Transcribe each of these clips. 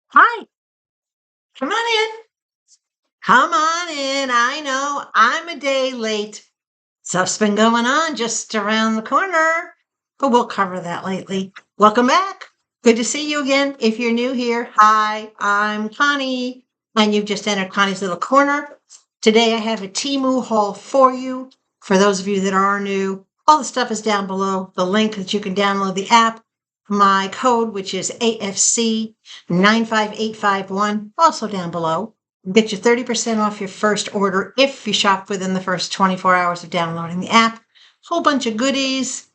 Hi, come on in. Come on in. I know I'm a day late. Stuff's been going on just around the corner, but we'll cover that lately. Welcome back. Good to see you again. If you're new here, hi, I'm Connie, and you've just entered Connie's little corner. Today I have a Temu haul for you. For those of you that are new, all the stuff is down below. The link that you can download the app, my code, which is AFC 95851, also down below. Get you 30% off your first order if you shop within the first 24 hours of downloading the app. Whole bunch of goodies.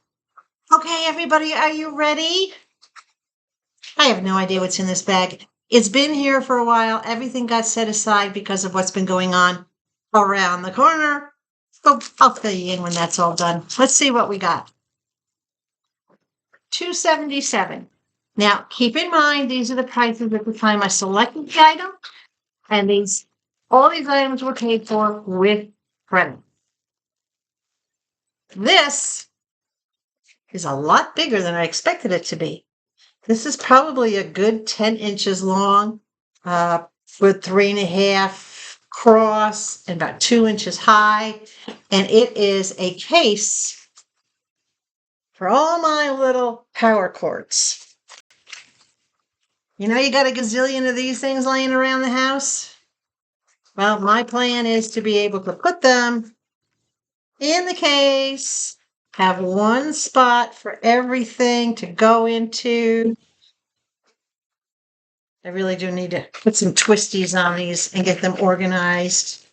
Okay, everybody, are you ready? I have no idea what's in this bag. It's been here for a while. Everything got set aside because of what's been going on around the corner. So I'll fill you in when that's all done. Let's see what we got. $277. Now, keep in mind, these are the prices at the time I selected the item. And all these items were paid for with credit. This is a lot bigger than I expected it to be. This is probably a good 10 inches long, with 3.5 cross and about 2 inches high. And it is a case for all my little power cords. You know, you got a gazillion of these things laying around the house. Well, my plan is to be able to put them in the case, have one spot for everything to go into. I really do need to put some twisties on these and get them organized.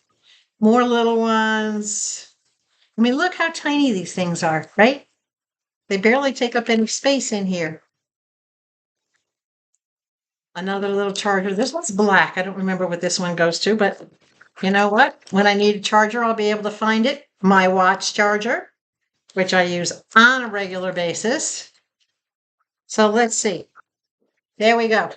More little ones. I mean, look how tiny these things are, right? They barely take up any space in here. Another little charger. This one's black. I don't remember what this one goes to, but you know what? When I need a charger, I'll be able to find it. My watch charger, which I use on a regular basis. So let's see. There we go.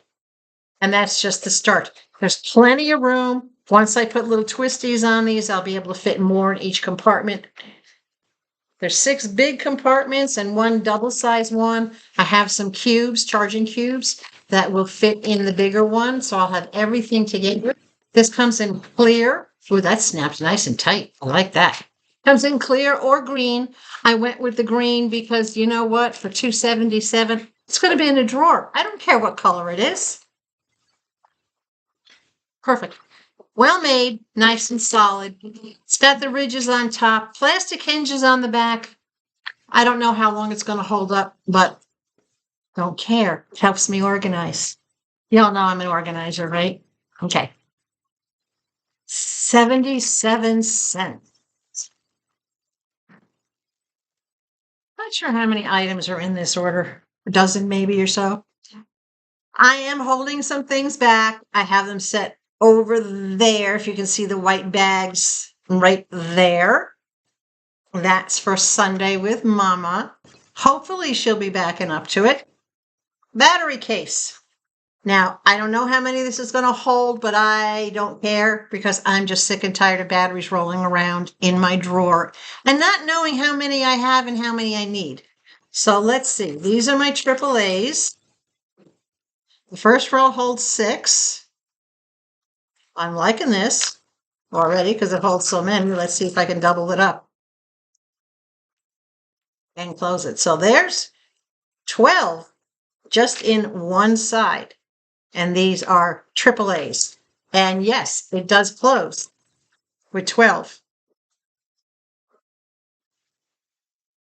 And that's just the start. There's plenty of room. Once I put little twisties on these, I'll be able to fit more in each compartment. There's 6 big compartments and one double-sized one. I have some cubes, charging cubes, that will fit in the bigger one. So I'll have everything together. This comes in clear. Ooh, that snaps nice and tight. I like that. Comes in clear or green. I went with the green because you know what? For $277, it's going to be in a drawer. I don't care what color it is. Perfect. Well made, nice and solid. It's got the ridges on top, plastic hinges on the back. I don't know how long it's going to hold up, but don't care. It helps me organize. Y'all know I'm an organizer, right? Okay. 77 cents. Not sure how many items are in this order. A dozen maybe or so. I am holding some things back. I have them set over there. If you can see the white bags right there. That's for Sunday with Mama. Hopefully she'll be backing up to it. Battery case. Now, I don't know how many this is going to hold, but I don't care because I'm just sick and tired of batteries rolling around in my drawer and not knowing how many I have and how many I need. So let's see. These are my AAAs. The first row holds 6. I'm liking this already because it holds so many. Let's see if I can double it up and close it. So there's 12 just in one side. And these are AAAs. And yes, it does close with 12.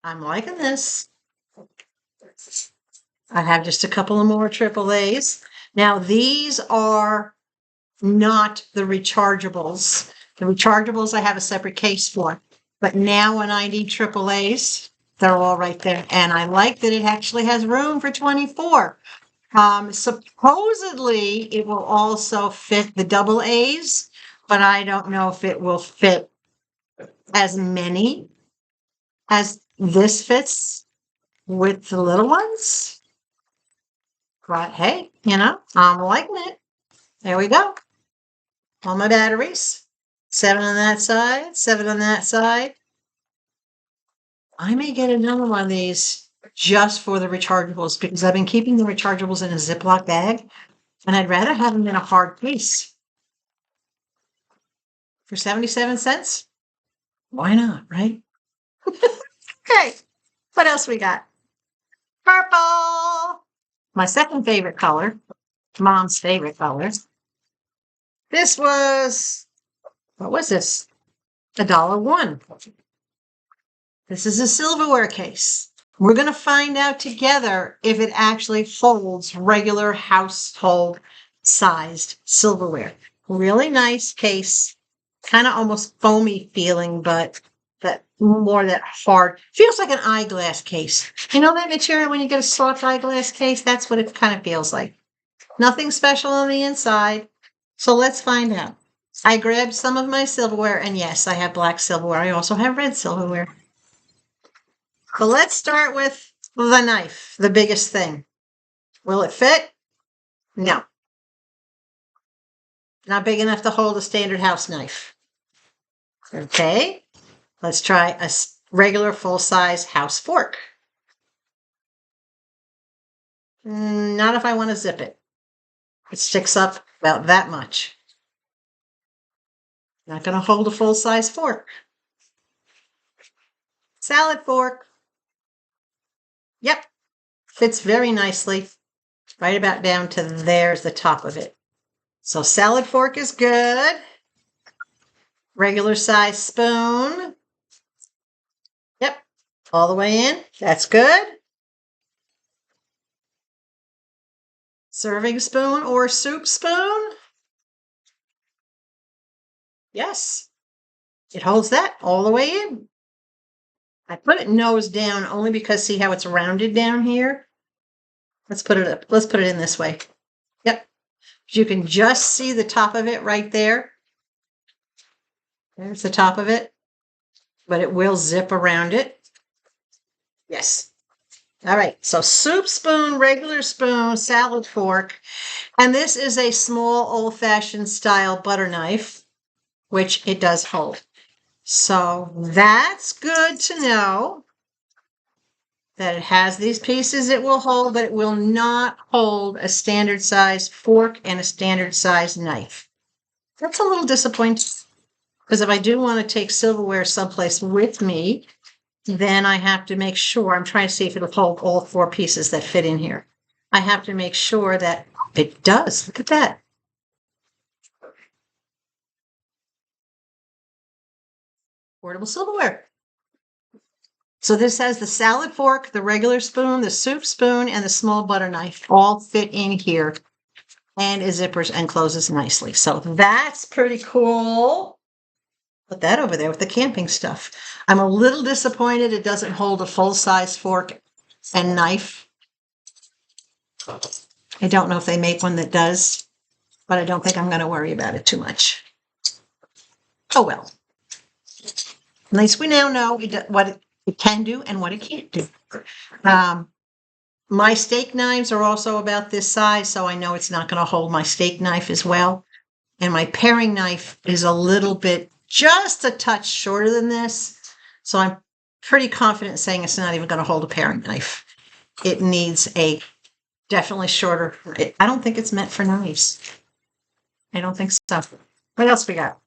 I'm liking this. I have just a couple of more AAAs. Now, these are not the rechargeables. The rechargeables I have a separate case for. But now when I need AAAs, they're all right there. And I like that it actually has room for 24. Supposedly it will also fit the double A's, but I don't know if it will fit as many as this fits with the little ones. But hey, you know, I'm liking it. There we go. All my batteries. 7 on that side, 7 on that side. I may get another one of these just for the rechargeables because I've been keeping the rechargeables in a Ziploc bag And I'd rather have them in a hard case. For 77 cents? Why not, right? Okay, what else we got? Purple! My second favorite color, Mom's favorite color. This was, what was this? $1.01. This is a silverware case. We're going to find out together if it actually holds regular household sized silverware. Really nice case. Kind of almost foamy feeling, but that hard. Feels like an eyeglass case. You know that material when you get a soft eyeglass case? That's what it kind of feels like. Nothing special on the inside. So let's find out. I grabbed some of my silverware, and yes, I have black silverware. I also have red silverware. So let's start with the knife, the biggest thing. Will it fit? No. Not big enough to hold a standard house knife. Okay, let's try a regular full-size house fork. Not if I want to zip it. It sticks up about that much. Not going to hold a full-size fork. Salad fork. Yep, fits very nicely. Right about down to there's the top of it. So salad fork is good. Regular size spoon. Yep, all the way in. That's good. Serving spoon or soup spoon. Yes, it holds that all the way in. I put it nose down only because see how it's rounded down here? Let's put it up. Let's put it in this way. Yep. You can just see the top of it right there. There's the top of it, but it will zip around it. Yes. All right. So soup spoon, regular spoon, salad fork. And this is a small old-fashioned style butter knife, which it does hold. So that's good to know that it has these pieces it will hold, but it will not hold a standard size fork and a standard size knife. That's a little disappointing because if I do want to take silverware someplace with me, then I have to make sure, I'm trying to see if it'll hold all 4 pieces that fit in here. I have to make sure that it does. Look at that. Portable silverware. So this has the salad fork, the regular spoon, the soup spoon, and the small butter knife all fit in here. And it zippers and closes nicely. So that's pretty cool. Put that over there with the camping stuff. I'm a little disappointed it doesn't hold a full-size fork and knife. I don't know if they make one that does, but I don't think I'm going to worry about it too much. Oh well. At least we now know what it can do and what it can't do. My steak knives are also about this size, so I know it's not going to hold my steak knife as well. And my paring knife is a little bit, just a touch shorter than this. So I'm pretty confident saying it's not even going to hold a paring knife. It needs a definitely shorter. I don't think it's meant for knives. I don't think so. What else we got?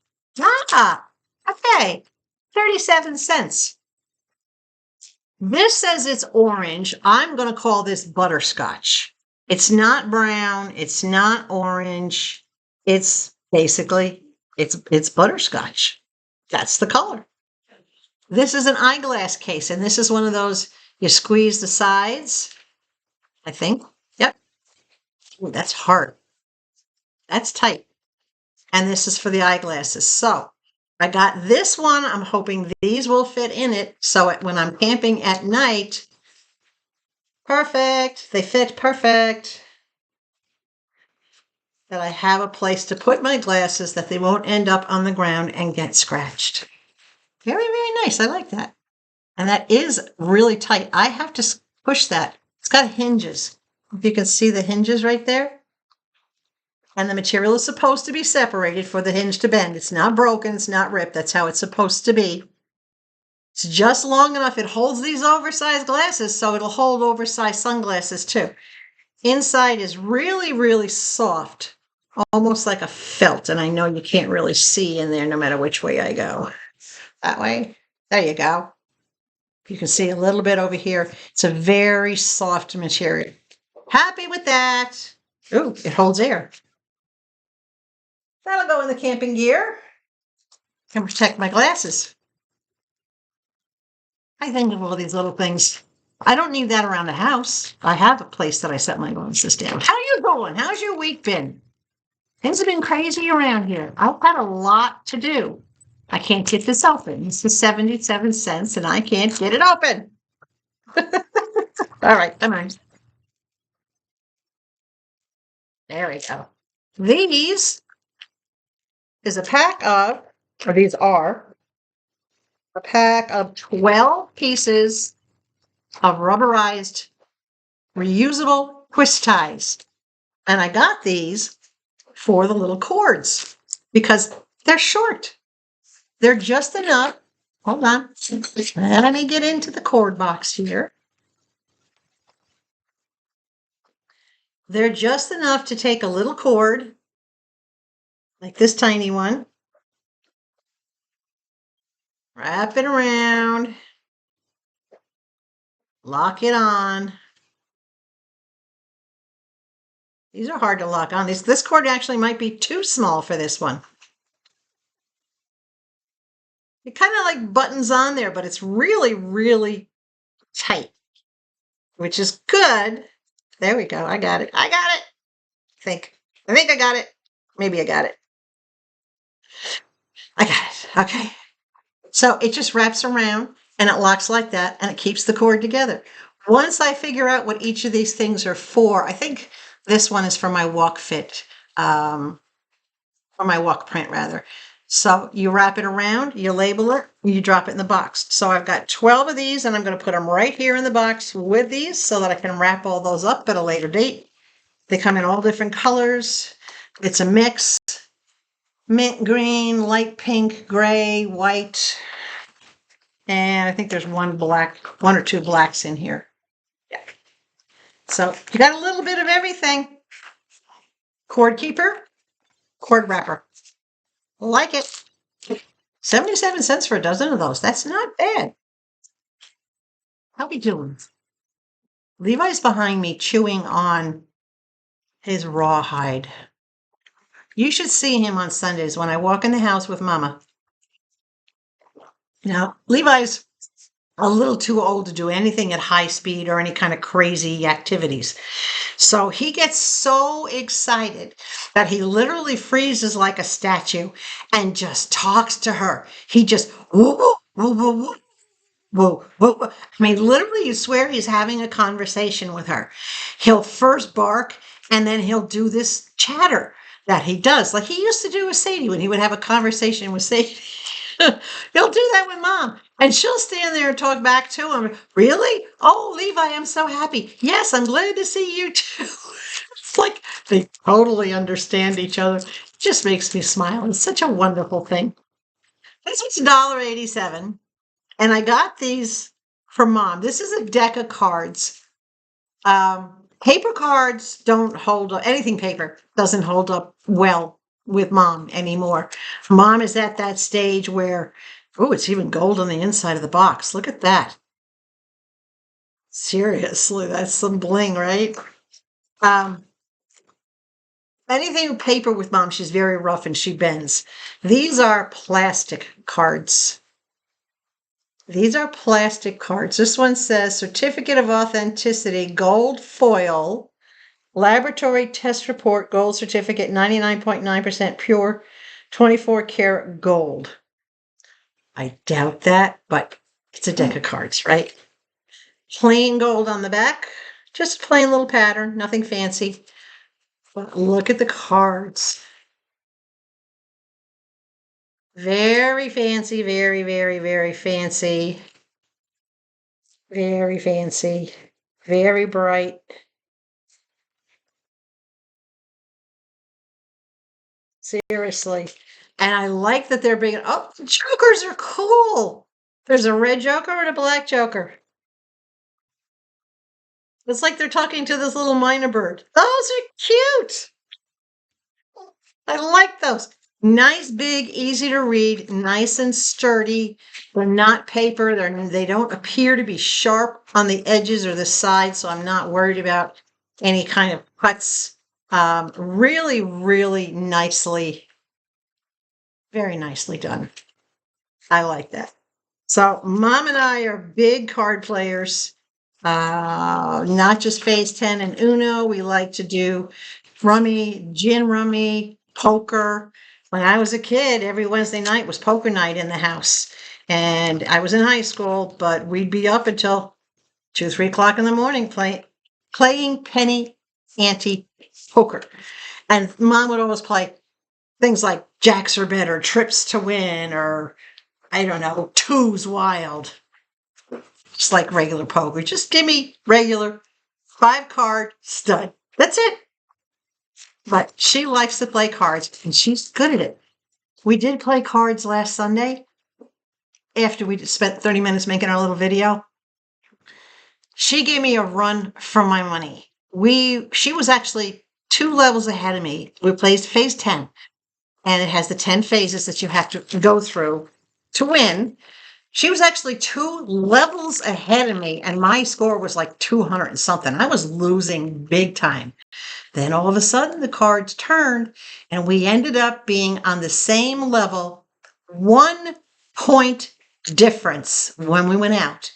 Okay. 37 cents. This says it's orange. I'm going to call this butterscotch. It's not brown. It's not orange. It's basically, it's butterscotch. That's the color. This is an eyeglass case, and this is one of those, you squeeze the sides, I think. Yep. Ooh, that's hard. That's tight. And this is for the eyeglasses. So I got this one. I'm hoping these will fit in it. So when I'm camping at night, perfect. They fit perfect. That I have a place to put my glasses that they won't end up on the ground and get scratched. Very, very nice. I like that. And that is really tight. I have to push that. It's got hinges. If you can see the hinges right there. And the material is supposed to be separated for the hinge to bend. It's not broken. It's not ripped. That's how it's supposed to be. It's just long enough. It holds these oversized glasses, so it'll hold oversized sunglasses too. Inside is really, really soft, almost like a felt. And I know you can't really see in there no matter which way I go. That way. There you go. You can see a little bit over here. It's a very soft material. Happy with that. Ooh, it holds air. That'll go in the camping gear. Can protect my glasses. I think of all these little things. I don't need that around the house. I have a place that I set my glasses down. How you doing? How's your week been? Things have been crazy around here. I've had a lot to do. I can't get this open. This is 77 cents and I can't get it open. All right, come on. There we go. These is a pack of, or these are a pack of 12 pieces of rubberized reusable twist ties. And I got these for the little cords because they're short. They're just enough. Hold on. Let me get into the cord box here. They're just enough to take a little cord, like this tiny one, wrap it around, lock it on. These are hard to lock on. This cord actually might be too small for this one. It kind of like buttons on there, but it's really, really tight, which is good. There we go. I got it. I got it. I think I got it. Maybe I got it. I got it. Okay. So it just wraps around and it locks like that and it keeps the cord together. Once I figure out what each of these things are for, I think this one is for my walk fit, or my walk print rather. So you wrap it around, you label it, you drop it in the box. So I've got 12 of these and I'm going to put them right here in the box with these so that I can wrap all those up at a later date. They come in all different colors. It's a mix. Mint green, light pink, gray, white. And I think there's one or two blacks in here. Yeah. So you got a little bit of everything. Cord keeper, cord wrapper. Like it. 77 cents for a dozen of those. That's not bad. How we doing? Levi's behind me chewing on his rawhide. You should see him on Sundays when I walk in the house with Mama. Now, Levi's a little too old to do anything at high speed or any kind of crazy activities. So he gets so excited that he literally freezes like a statue and just talks to her. He just, whoa, whoa, whoa, whoa, whoa, whoa. I mean, literally, you swear he's having a conversation with her. He'll first bark and then he'll do this chatter that he does, like he used to do with Sadie when he would have a conversation with Sadie. He'll do that with Mom. And she'll stand there and talk back to him. Really? Oh, Levi, I'm so happy. Yes, I'm glad to see you too. It's like they totally understand each other. It just makes me smile. It's such a wonderful thing. This was $1.87. And I got these from Mom. This is a deck of cards. Paper cards don't hold up. Anything paper doesn't hold up well with Mom anymore. Mom is at that stage where, oh, it's even gold on the inside of the box. Look at that. Seriously, that's some bling, right? Anything with paper with Mom, she's very rough and she bends. These are plastic cards. These are plastic cards. This one says Certificate of Authenticity, gold foil, laboratory test report, gold certificate, 99.9% pure, 24 karat gold. I doubt that, but it's a deck of cards, right? Plain gold on the back, just plain little pattern, nothing fancy. But look at the cards. Very fancy, very, very, very fancy. Very fancy. Very bright. Seriously. And I like that they're big. Oh, the jokers are cool. There's a red joker and a black joker. It's like they're talking to this little minor bird. Those are cute. I like those. Nice, big, easy to read, nice and sturdy. They're not paper. They don't appear to be sharp on the edges or the sides, so I'm not worried about any kind of cuts. Really, really nicely, very nicely done. I like that. So Mom and I are big card players. Not just Phase 10 and Uno. We like to do rummy, gin rummy, poker. When I was a kid, every Wednesday night was poker night in the house. And I was in high school, but we'd be up until 2, 3 o'clock in the morning playing penny ante poker. And Mom would always play things like jacks or better, trips to win, or I don't know, twos wild. Just like regular poker. Just give me regular 5-card stud. That's it. But she likes to play cards, and she's good at it. We did play cards last Sunday after we spent 30 minutes making our little video. She gave me a run for my money. She was actually 2 levels ahead of me. We played Phase 10, and it has the 10 phases that you have to go through to win. She was actually 2 levels ahead of me, and my score was like 200 and something. I was losing big time. Then all of a sudden, the cards turned, and we ended up being on the same level, 1 point difference when we went out.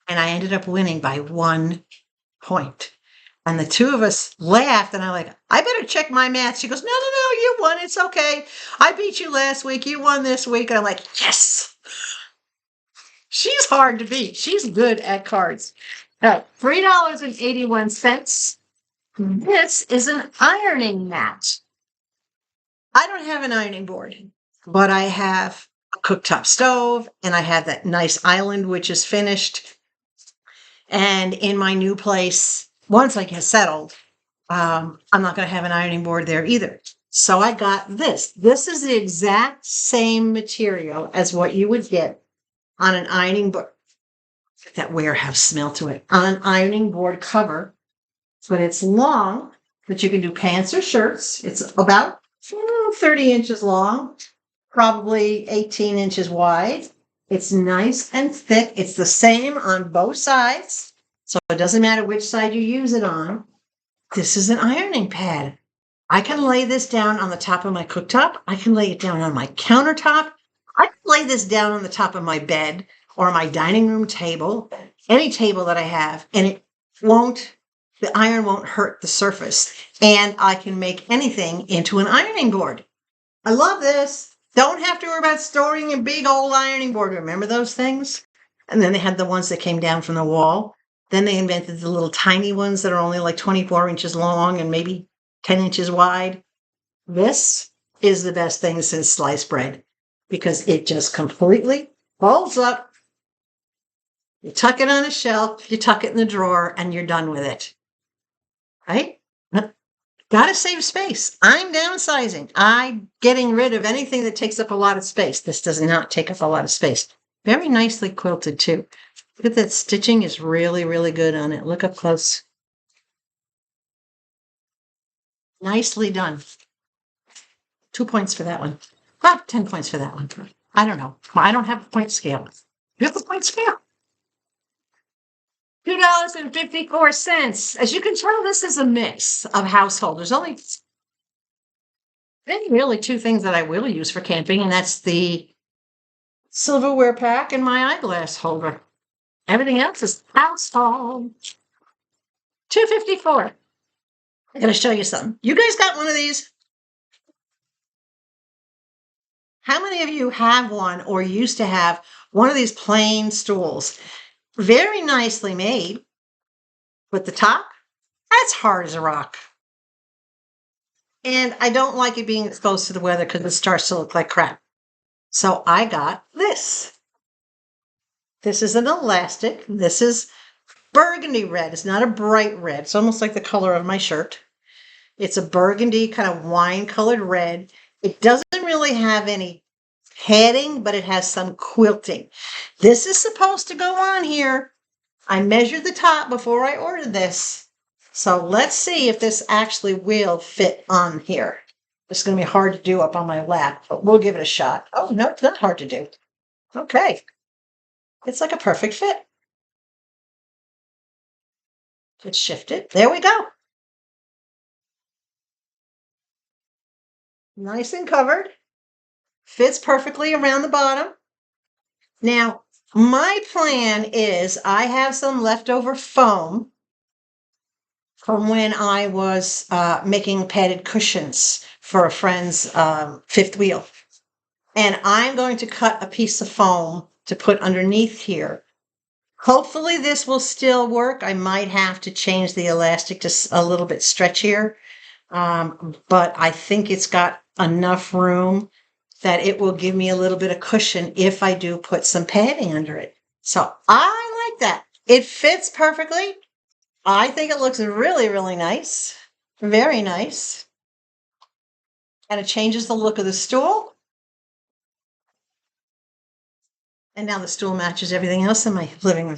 And I ended up winning by 1 point. And the 2 of us laughed, and I'm like, I better check my math. She goes, no, you won. It's okay. I beat you last week. You won this week. And I'm like, yes. She's hard to beat. She's good at cards. $3.81. This is an ironing mat. I don't have an ironing board, but I have a cooktop stove, and I have that nice island, which is finished. And in my new place, once I get settled, I'm not going to have an ironing board there either. So I got this. This is the exact same material as what you would get on an ironing board. That warehouse smell to it. On an ironing board cover. But it's long, but you can do pants or shirts. It's about 30 inches long, probably 18 inches wide. It's nice and thick. It's the same on both sides, so it doesn't matter which side you use it on. This is an ironing pad. I can lay this down on the top of my cooktop. I can lay it down on my countertop. I can lay this down on the top of my bed or my dining room table, any table that I have, and the iron won't hurt the surface, and I can make anything into an ironing board. I love this. Don't have to worry about storing a big old ironing board. Remember those things? And then they had the ones that came down from the wall. Then they invented the little tiny ones that are only like 24 inches long and maybe 10 inches wide. This is the best thing since sliced bread because it just completely folds up. You tuck it on a shelf, you tuck it in the drawer, and you're done with it. Right? Gotta save space. I'm downsizing. I'm getting rid of anything that takes up a lot of space. This does not take up a lot of space. Very nicely quilted too. Look at that stitching is really, really good on it. Look up close. Nicely done. 2 points for that one. Well, 10 points for that one. I don't know. I don't have a point scale. You have a point scale? $2.54. As you can tell, this is a mix of household. There's only really 2 things that I will use for camping, and that's the silverware pack and my eyeglass holder. Everything else is household. $2.54. I'm going to show you something. You guys got one of these? How many of you have one or used to have one of these plain stools? Very nicely made, but the top, that's hard as a rock. And I don't like it being exposed to the weather because it starts to look like crap. So I got this. This is an elastic. This is burgundy red. It's not a bright red. It's almost like the color of my shirt. It's a burgundy kind of wine-colored red. It doesn't really have any padding, but it has some quilting. This is supposed to go on here. I measured the top before I ordered this. So let's see if this actually will fit on here. It's going to be hard to do up on my lap, but we'll give it a shot. Oh, no, it's not hard to do. Okay. It's like a perfect fit. Let's shift it. There we go. Nice and covered. Fits perfectly around the bottom. Now, my plan is I have some leftover foam from when I was making padded cushions for a friend's fifth wheel. And I'm going to cut a piece of foam to put underneath here. Hopefully this will still work. I might have to change the elastic to a little bit stretchier, but I think it's got enough room that it will give me a little bit of cushion if I do put some padding under it. So I like that. It fits perfectly. I think it looks really, really nice. Very nice. And it changes the look of the stool. And now the stool matches everything else in my living room.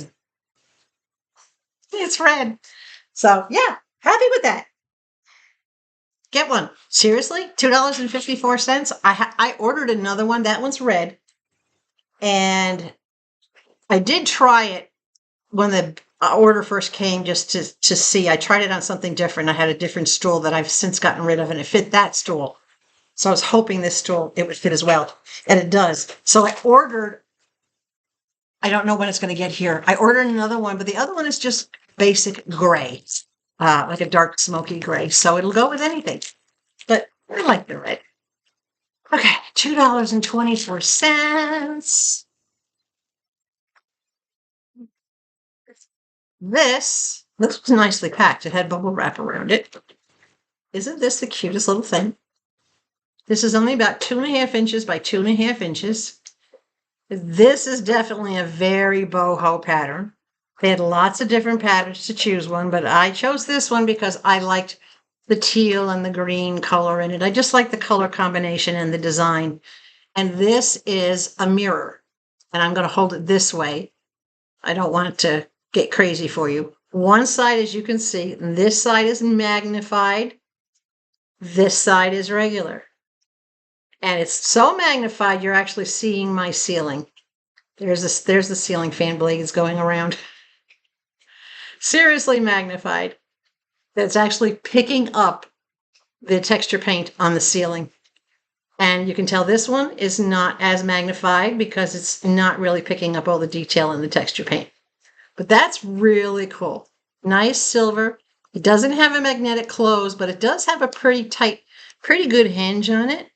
It's red. So yeah, happy with that. Get one. Seriously, $2.54. I ordered another one. That one's red. And I did try it when the order first came just to see. I tried it on something different. I had a different stool that I've since gotten rid of, and it fit that stool. So I was hoping this stool, it would fit as well. And it does. So I ordered, I don't know when it's going to get here. I ordered another one, but the other one is just basic gray, like a dark smoky gray. So it'll go with anything. But I like the red. Okay, $2.24. This was nicely packed. It had bubble wrap around it. Isn't this the cutest little thing? This is only about 2.5 inches by 2.5 inches. This is definitely a very boho pattern. They had lots of different patterns to choose one, but I chose this one because I liked the teal and the green color in it. I just like the color combination and the design. And this is a mirror. And I'm going to hold it this way. I don't want it to get crazy for you. One side, as you can see, this side is magnified. This side is regular. And it's so magnified, you're actually seeing my ceiling. There's the ceiling fan blades going around. Seriously magnified. That's actually picking up the texture paint on the ceiling. And you can tell this one is not as magnified because it's not really picking up all the detail in the texture paint. But that's really cool. Nice silver. It doesn't have a magnetic close, but it does have a pretty tight, pretty good hinge on it.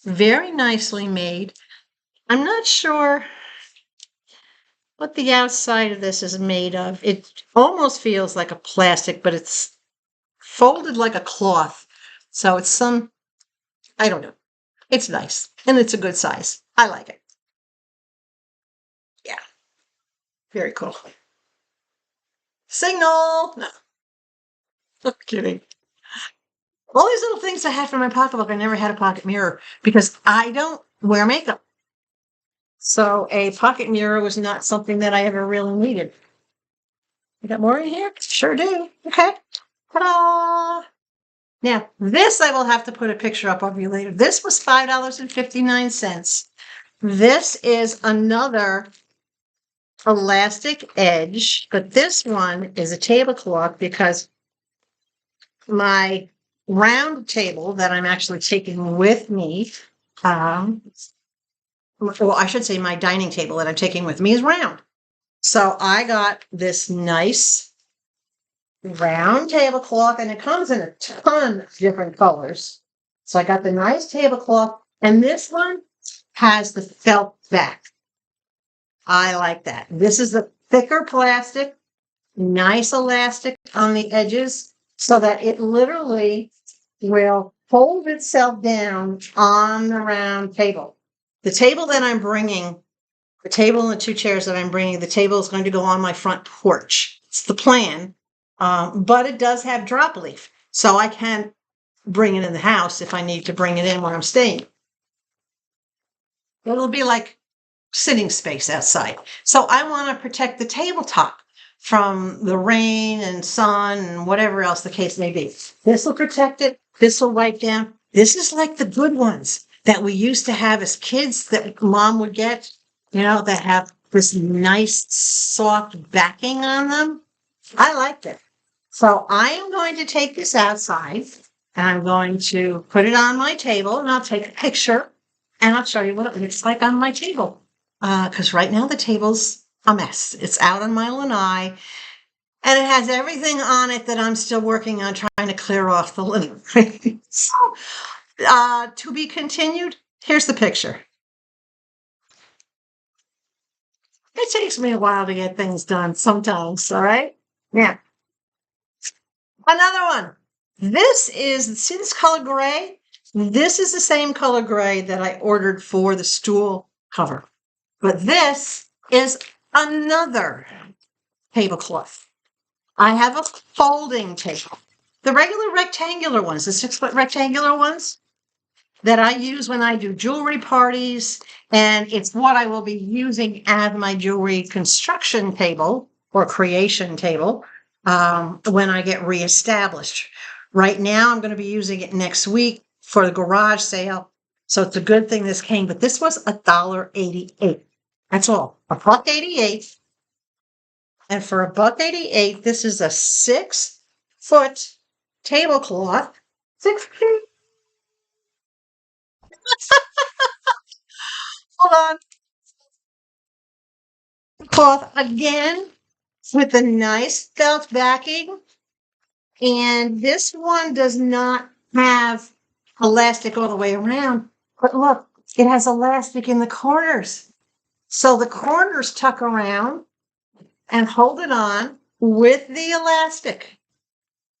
Very nicely made. I'm not sure what the outside of this is made of. It almost feels like a plastic, but it's folded like a cloth. So it's I don't know. It's nice. And it's a good size. I like it. Yeah. Very cool. Signal! No. I'm kidding. All these little things I had for my pocketbook, I never had a pocket mirror because I don't wear makeup. So a pocket mirror was not something that I ever really needed. You got more in here? Sure do. Okay. Ta-da! Now, this I will have to put a picture up of you later. This was $5.59. This is another elastic edge, but this one is a tablecloth because my round table that I'm actually taking with me, well, I should say my dining table that I'm taking with me is round. So I got this nice round tablecloth, and it comes in a ton of different colors. So I got the nice tablecloth, and this one has the felt back. I like that. This is the thicker plastic, nice elastic on the edges, so that it literally will hold itself down on the round table. The table that I'm bringing, the table and the 2 chairs that I'm bringing, the table is going to go on my front porch. It's the plan. But it does have drop leaf, so I can bring it in the house if I need to bring it in where I'm staying. It'll be like sitting space outside. So I want to protect the tabletop from the rain and sun and whatever else the case may be. This will protect it. This will wipe down. This is like the good ones that we used to have as kids that mom would get, that have this nice soft backing on them. I liked it. So I am going to take this outside and I'm going to put it on my table and I'll take a picture and I'll show you what it looks like on my table. Because right now the table's a mess. It's out on my lanai and it has everything on it that I'm still working on trying to clear off the linen. So, to be continued, here's the picture. It takes me a while to get things done sometimes, all right? Yeah. Another one. See this color gray? This is the same color gray that I ordered for the stool cover. But this is another tablecloth. I have a folding table. The regular rectangular ones, the 6-foot rectangular ones that I use when I do jewelry parties. And it's what I will be using as my jewelry construction table or creation table when I get reestablished. Right now, I'm going to be using it next week for the garage sale. So it's a good thing this came, but this was $1.88. That's all, $1.88. And for $1.88, this is a 6-foot tablecloth. 6 feet. Hold on. Cloth again with a nice felt backing. And this one does not have elastic all the way around. But look, it has elastic in the corners. So the corners tuck around and hold it on with the elastic.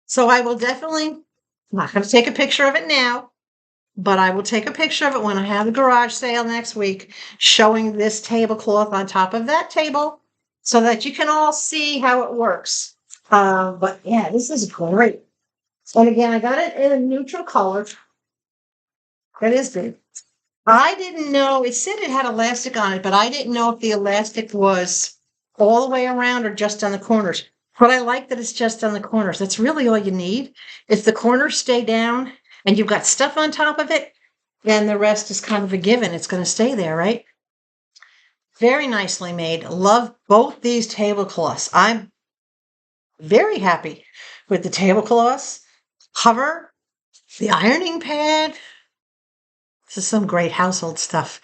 So I will definitely, I'm not going to take a picture of it now, but I will take a picture of it when I have the garage sale next week, showing this tablecloth on top of that table so that you can all see how it works. But yeah, this is great. And again, I got it in a neutral color. That is good. I didn't know, it said it had elastic on it, but I didn't know if the elastic was all the way around or just on the corners. But I like that it's just on the corners. That's really all you need. If the corners stay down and you've got stuff on top of it, then the rest is kind of a given. It's going to stay there, right? Very nicely made. Love both these tablecloths. I'm very happy with the tablecloths, cover, the ironing pad. This is some great household stuff.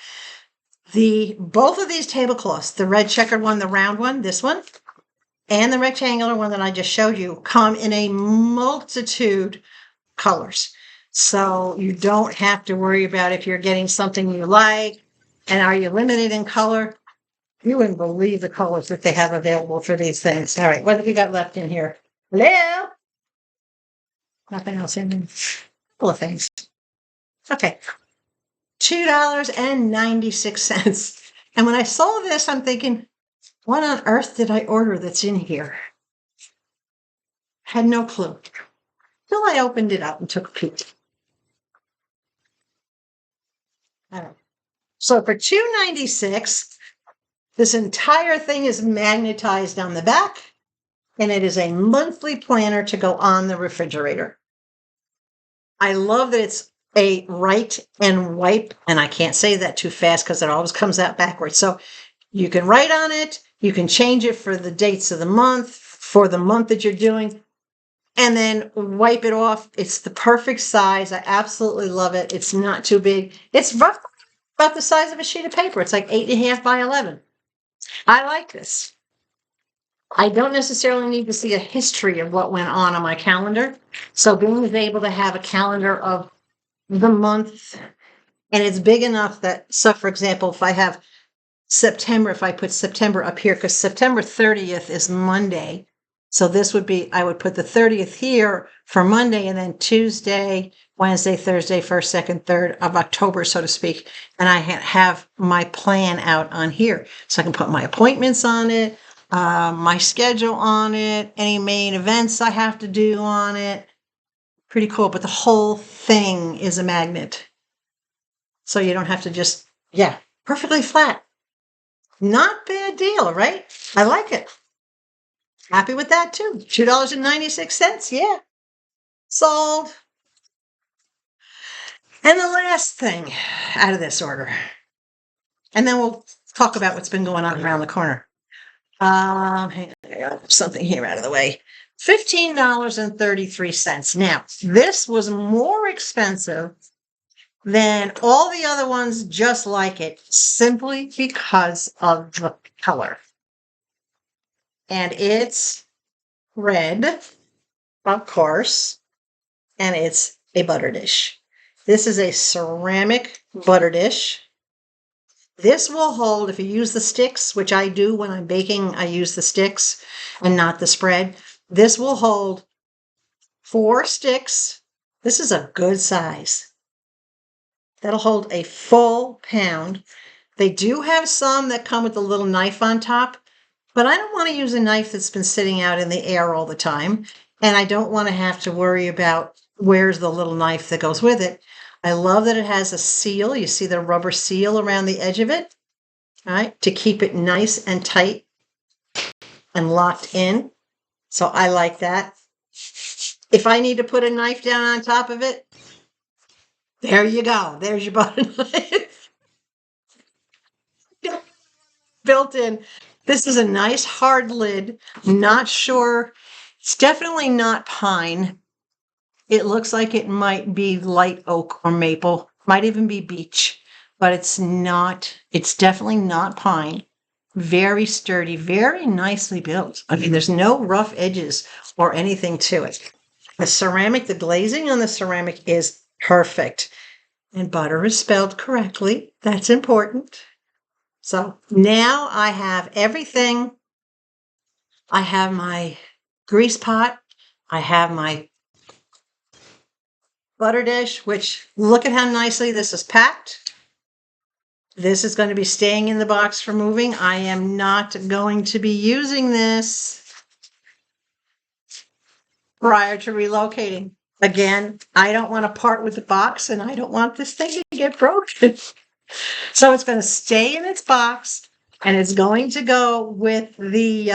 Both of these tablecloths, the red checkered one, the round one, this one, and the rectangular one that I just showed you, come in a multitude colors. So you don't have to worry about if you're getting something you like and are you limited in color. You wouldn't believe the colors that they have available for these things. All right, what have we got left in here? Hello? Nothing else in there. A couple of things. Okay. $2.96. And when I saw this, I'm thinking, what on earth did I order that's in here? Had no clue. Till I opened it up and took a peek. All right. So for $2.96, this entire thing is magnetized on the back, and it is a monthly planner to go on the refrigerator. I love that it's a write and wipe, and I can't say that too fast because it always comes out backwards. So you can write on it, you can change it for the dates of the month, for the month that you're doing, and then wipe it off. It's the perfect size. I absolutely love it. It's not too big. It's roughly about the size of a sheet of paper. It's like 8.5 by 11. I like this. I don't necessarily need to see a history of what went on my calendar. So being able to have a calendar of the month, and it's big enough that, so for example, if I have September, if I put September up here, because September 30th is Monday. So this would be, I would put the 30th here for Monday, and then Tuesday, Wednesday, Thursday, 1st, 2nd, 3rd of October, so to speak. And I have my plan out on here. So I can put my appointments on it, my schedule on it, any main events I have to do on it. Pretty cool, but the whole thing is a magnet. So you don't have to just, perfectly flat. Not bad deal, right? I like it. Happy with that too. $2.96. Yeah. Sold. And the last thing out of this order, and then we'll talk about what's been going on around the corner. Hang on, I got something here out of the way. $15.33. Now, this was more expensive than all the other ones just like it, simply because of the color. And it's red, of course, and it's a butter dish. This is a ceramic butter dish. This will hold, if you use the sticks, which I do when I'm baking, I use the sticks and not the spread. This will hold 4 sticks. This is a good size. That'll hold a full pound. They do have some that come with a little knife on top, but I don't want to use a knife that's been sitting out in the air all the time. And I don't want to have to worry about where's the little knife that goes with it. I love that it has a seal. You see the rubber seal around the edge of it, all right, to keep it nice and tight and locked in. So I like that. If I need to put a knife down on top of it, there you go. There's your butter knife. Built in. This is a nice hard lid. Not sure. It's definitely not pine. It looks like it might be light oak or maple, might even be beech, but it's not. It's definitely not pine. Very sturdy, very nicely built. I mean, there's no rough edges or anything to it. The ceramic, the glazing on the ceramic is perfect. And butter is spelled correctly. That's important. So now I have everything. I have my grease pot. I have my butter dish, which look at how nicely this is packed. This is going to be staying in the box for moving. I am not going to be using this prior to relocating. Again, I don't want to part with the box and I don't want this thing to get broken. So it's going to stay in its box and it's going to go with the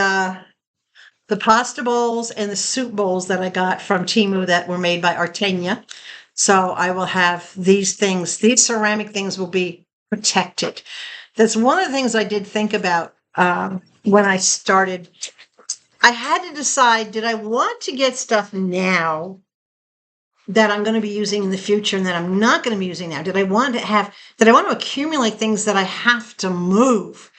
pasta bowls and the soup bowls that I got from Temu that were made by Artenia. So I will have these things, these ceramic things will be protected. That's one of the things I did think about when I started. I had to decide, did I want to get stuff now that I'm going to be using in the future and that I'm not going to be using now? Did I want to accumulate things that I have to move?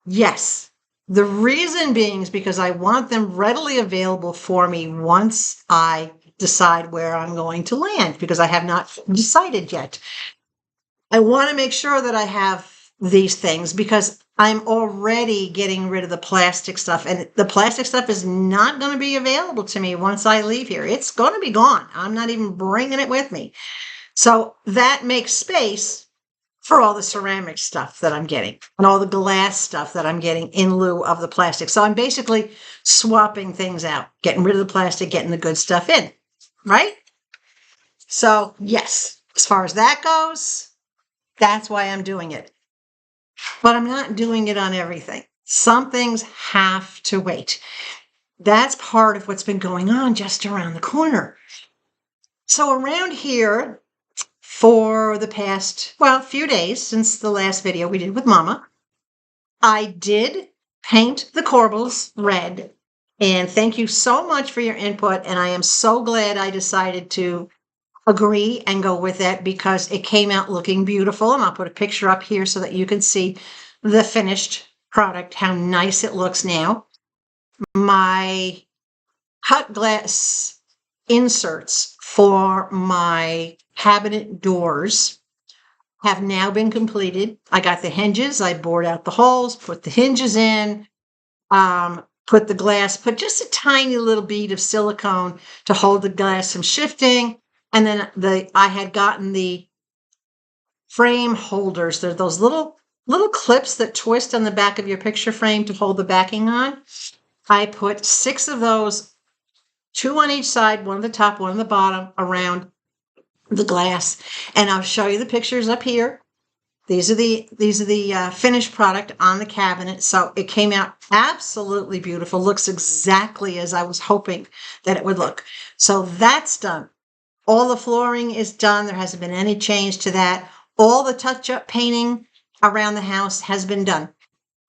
Yes. The reason being is because I want them readily available for me once I decide where I'm going to land, because I have not decided yet. I want to make sure that I have these things because I'm already getting rid of the plastic stuff, and the plastic stuff is not going to be available to me once I leave here. It's going to be gone. I'm not even bringing it with me. So that makes space for all the ceramic stuff that I'm getting and all the glass stuff that I'm getting in lieu of the plastic. So I'm basically swapping things out, getting rid of the plastic, getting the good stuff in, right? So yes, as far as that goes, that's why I'm doing it. But I'm not doing it on everything. Some things have to wait. That's part of what's been going on just around the corner. So around here, for the past, few days since the last video we did with Mama, I did paint the corbels red. And thank you so much for your input. And I am so glad I decided to agree and go with it because it came out looking beautiful. And I'll put a picture up here so that you can see the finished product, how nice it looks now. My cut glass inserts for my cabinet doors have now been completed. I got the hinges. I bored out the holes, put the hinges in, put the glass, put just a tiny little bead of silicone to hold the glass from shifting. And then I had gotten the frame holders. They're those little clips that twist on the back of your picture frame to hold the backing on. I put 6 of those, 2 on each side, one on the top, one on the bottom, around the glass. And I'll show you the pictures up here. These are the finished product on the cabinet. So it came out absolutely beautiful. Looks exactly as I was hoping that it would look. So that's done. All the flooring is done. There hasn't been any change to that. All the touch-up painting around the house has been done.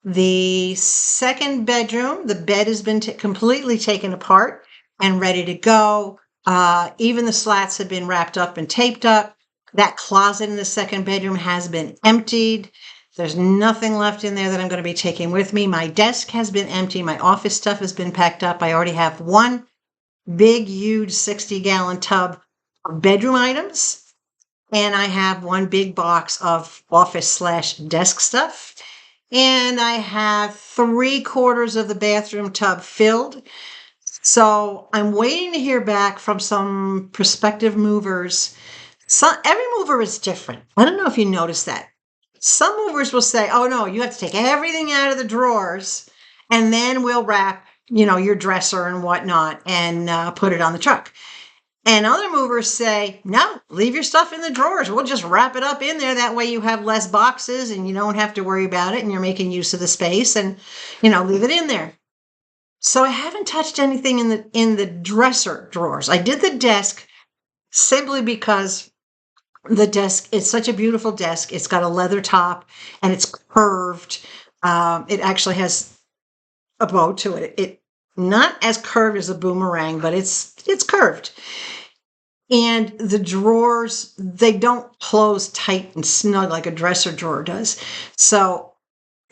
The second bedroom, the bed has been completely taken apart and ready to go. Even the slats have been wrapped up and taped up. That closet in the second bedroom has been emptied. There's nothing left in there that I'm going to be taking with me. My desk has been empty. My office stuff has been packed up. I already have one big, huge 60-gallon tub of bedroom items. And I have one big box of office/desk stuff. And I have 3/4 of the bathroom tub filled. So I'm waiting to hear back from some prospective movers. Every mover is different. I don't know if you noticed that. Some movers will say, oh no, you have to take everything out of the drawers and then we'll wrap, your dresser and whatnot and put it on the truck. And other movers say, no, leave your stuff in the drawers. We'll just wrap it up in there. That way you have less boxes and you don't have to worry about it and you're making use of the space and, leave it in there. So I haven't touched anything in the dresser drawers. I did the desk simply because the desk is such a beautiful desk. It's got a leather top and it's curved. It actually has a bow to it. It not as curved as a boomerang, but it's curved. And the drawers, they don't close tight and snug like a dresser drawer does. So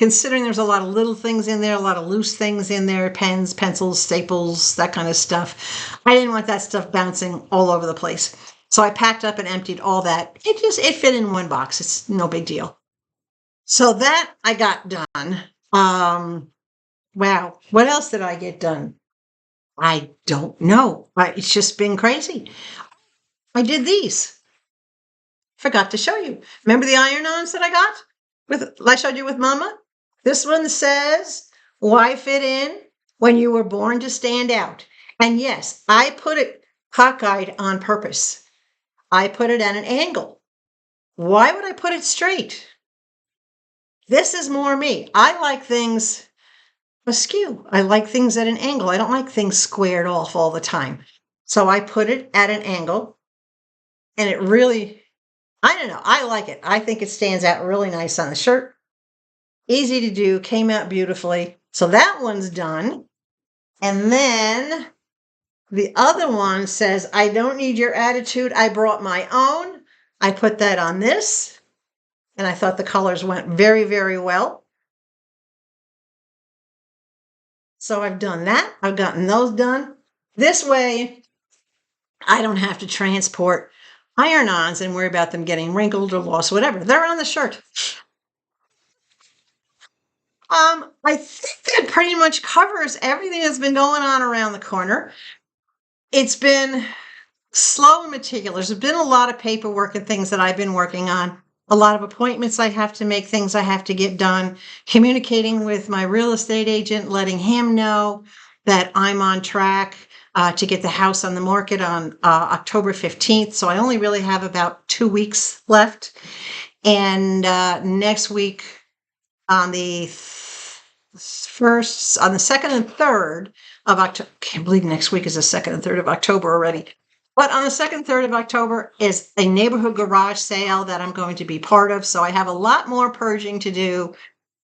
considering there's a lot of little things in there, a lot of loose things in there, pens, pencils, staples, that kind of stuff, I didn't want that stuff bouncing all over the place. So I packed up and emptied all that. It fit in one box. It's no big deal. So that I got done. Wow. What else did I get done? I don't know. It's just been crazy. I did these. Forgot to show you. Remember the iron-ons that I got? I showed you with Mama? This one says, why fit in when you were born to stand out? And yes, I put it cockeyed on purpose. I put it at an angle. Why would I put it straight? This is more me. I like things askew. I like things at an angle. I don't like things squared off all the time. So I put it at an angle. And it really, I don't know, I like it. I think it stands out really nice on the shirt. Easy to do, came out beautifully. So that one's done. And then the other one says, I don't need your attitude. I brought my own. I put that on this. And I thought the colors went very, very well. So I've done that. I've gotten those done. This way, I don't have to transport iron-ons and worry about them getting wrinkled or lost, whatever. They're on the shirt. I think that pretty much covers everything that's been going on around the corner. It's been slow and meticulous. There's been a lot of paperwork and things that I've been working on. A lot of appointments I have to make, things I have to get done, communicating with my real estate agent, letting him know that I'm on track to get the house on the market on October 15th. So I only really have about 2 weeks left. And next week on the 2nd and 3rd of October, can't believe next week is the 2nd and 3rd of October already. But on the 2nd and 3rd of October is a neighborhood garage sale that I'm going to be part of. So I have a lot more purging to do.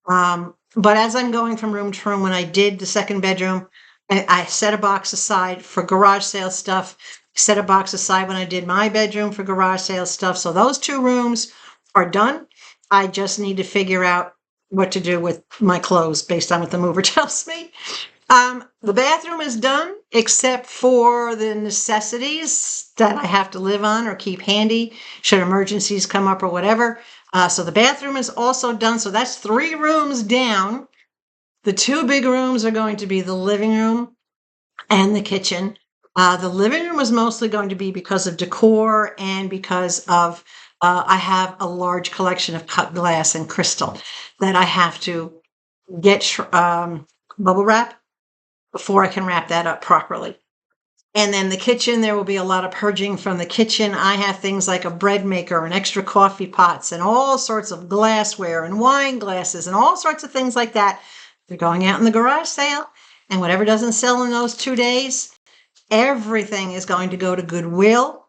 But as I'm going from room to room, when I did the second bedroom, I set a box aside for garage sale stuff, set a box aside when I did my bedroom for garage sale stuff. So those 2 rooms are done. I just need to figure out what to do with my clothes based on what the mover tells me. The bathroom is done, except for the necessities that I have to live on or keep handy should emergencies come up or whatever. So the bathroom is also done. So that's 3 rooms down. The 2 big rooms are going to be the living room and the kitchen. The living room is mostly going to be because of decor and because of I have a large collection of cut glass and crystal that I have to get bubble wrap before I can wrap that up properly. And then the kitchen, there will be a lot of purging from the kitchen. I have things like a bread maker and extra coffee pots and all sorts of glassware and wine glasses and all sorts of things like that. They're going out in the garage sale. And whatever doesn't sell in those 2 days, everything is going to go to Goodwill,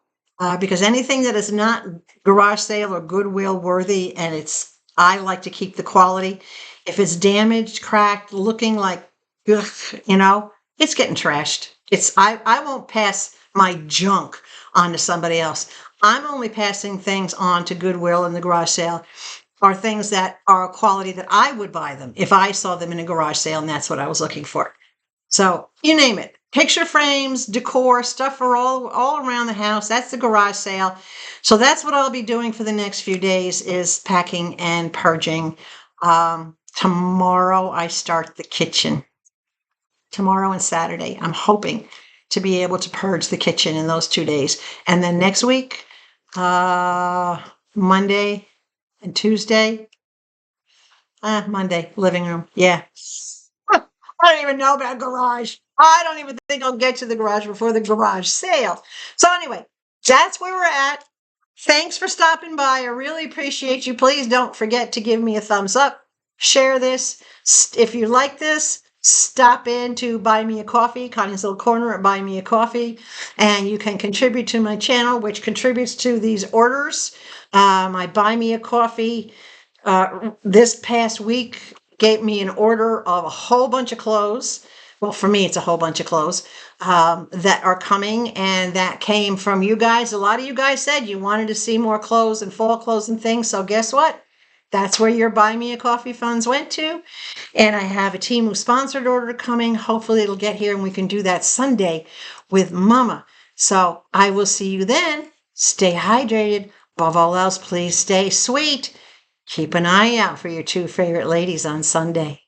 because anything that is not garage sale or Goodwill worthy, and I like to keep the quality. If it's damaged, cracked, looking like, ugh, it's getting trashed. I won't pass my junk on to somebody else. I'm only passing things on to Goodwill in the garage sale, or things that are a quality that I would buy them if I saw them in a garage sale and that's what I was looking for. So you name it, picture frames, decor, stuff for all around the house. That's the garage sale. So that's what I'll be doing for the next few days, is packing and purging. Tomorrow I start the kitchen. Tomorrow and Saturday, I'm hoping to be able to purge the kitchen in those 2 days. And then next week, Monday and Tuesday, Monday, living room. Yeah. I don't even know about garage. I don't even think I'll get to the garage before the garage sale. So anyway, that's where we're at. Thanks for stopping by. I really appreciate you. Please don't forget to give me a thumbs up. Share this. If you like this, stop in to Buy Me a Coffee, Connie's Little Corner at Buy Me a Coffee, and you can contribute to my channel, which contributes to these orders. My Buy Me a Coffee this past week gave me an order of a whole bunch of clothes. Well, for me, it's a whole bunch of clothes that are coming, and that came from you guys. A lot of you guys said you wanted to see more clothes and fall clothes and things. So guess what? That's where your Buy Me a Coffee funds went to. And I have a Temu sponsored order coming. Hopefully it'll get here and we can do that Sunday with Mama. So I will see you then. Stay hydrated. Above all else, please stay sweet. Keep an eye out for your 2 favorite ladies on Sunday.